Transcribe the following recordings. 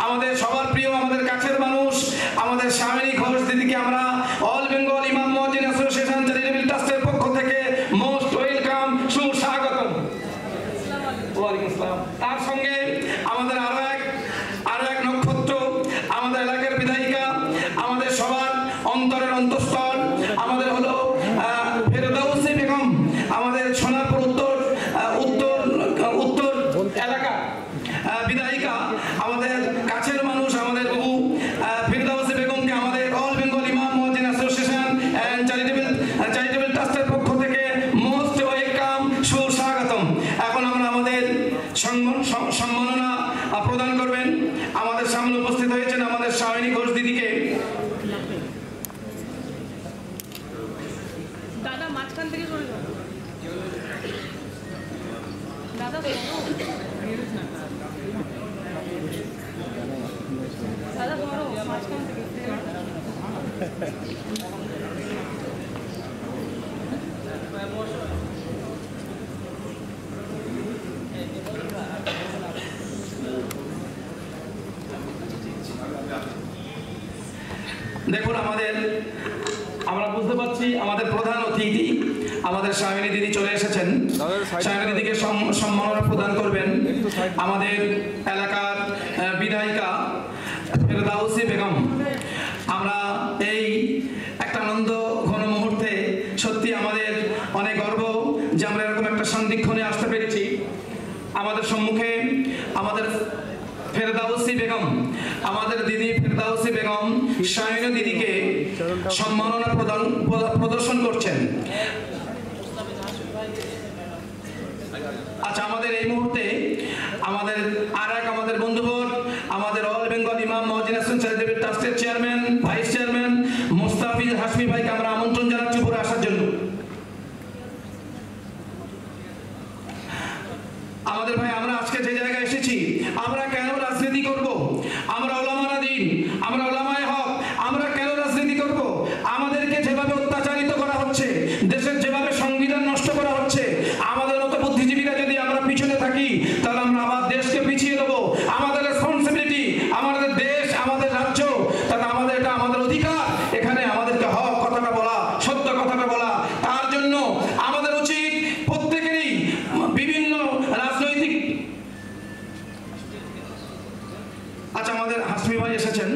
আমাদের সবার প্রিয়, আমাদের কাছের মানুষ, আমাদের শামিনী ঘোষ দিদিকে আমরা অল বেঙ্গল ইমাম মুয়াজ্জিন অ্যাসোসিয়েশন চ্যারিটেবল ট্রাস্টের পক্ষ থেকে মোস্ট ওয়েলকাম, সুস্বাগতম। ওয়ালাইকুম আসসালাম। তার সঙ্গে আমাদের আরো এক নক্ষত্র, আমাদের এলাকার বিধায়িকা, আমাদের সবার অন্তরের অন্তঃস্থল, আমাদের হলো ফেরদাউসি বেগম, আমাদের সোনারপুর উত্তর এলাকা বিধায়িকা, আমাদের কাছের মানুষ, আমাদের বহু ফেরদাউসি বেগমকে আমাদের অল বেঙ্গল ইমাম মুয়াজ্জিন অ্যাসোসিয়েশন এন্ড চ্যারিটেবল ট্রাস্টের পক্ষ থেকে মোস্ট ওয়েলকাম, সুস্বাগতম। এখন আমরা আমাদের সম্মাননা প্রদান করবেন। আমাদের সামনে উপস্থিত হয়েছেন আমাদের শামিনী ঘোষ দিদিকে। দাদা মাঝখান থেকে চলে যাও। দাদা দাদা ধরো মাঝখান থেকে। দেখুন, আমরা বুঝতে পারছি আমাদের প্রধান অতিথি আমাদের শামিনী দিদি চলে এসেছেন। শামিনী দিদিকে সম্মাননা প্রদান করবেন আমাদের এলাকার বিধায়িকা ফেরদাউসি বেগম। আমরা এই একটা আনন্দ ঘন মুহূর্তে সত্যি আমাদের অনেক গর্ব যে আমরা এরকম একটা সন্ধিক্ষণে আসতে পেরেছি। আমাদের সম্মুখে আমাদের ফেরদাউসি বেগম, আমাদের দিদি ফেরদাউসি বেগম শামিনী দিদিকে সম্মাননা প্রদর্শন করছেন। আচ্ছা, আমাদের এই মুহূর্তে আমাদের আমাদের বন্ধুবর, আমাদের অল বেঙ্গল ইমাম মুয়াজ্জিন অ্যাসোসিয়েশন চ্যারিটেবল ট্রাস্টের chairman, vice chairman Mustafiz Hashmi ভাইকে আমরা আমন্ত্রণ জানাচ্ছি উপরে আসার জন্য। আমাদের ভাই, আমরা আজকে যে জায়গায় এসেছি, আমরা কেন রাজনীতি করব? আমরা ওলামারা দিন, আমরা ওলামায়ে হক, আমরা কেন রাজনীতি করব? আমাদেরকে যেভাবে অত্যাচারিত করা হচ্ছে, দেশের যেভাবে সংবিধান নষ্ট করা হচ্ছে, আমাদের মতো বুদ্ধিজীবীরা যদি আমরা পিছনে থাকি, তাহলে আমরা আবার দেশকে পিছিয়ে দেবো। আমাদের রেসপন্সিবিলিটি, আমাদের দেশ, আমাদের রাজ্য, তাহলে আমাদের এটা আমাদের অধিকার। এখানে আমাদেরকে হক কথাটা বলা, সত্য কথাটা বলা। তার জন্য আমাদের উচিত প্রত্যেকেরই বিভিন্ন রাজনৈতিক। আচ্ছা, আমাদের হাসমি ভাই এসেছেন।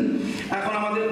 এখন আমাদের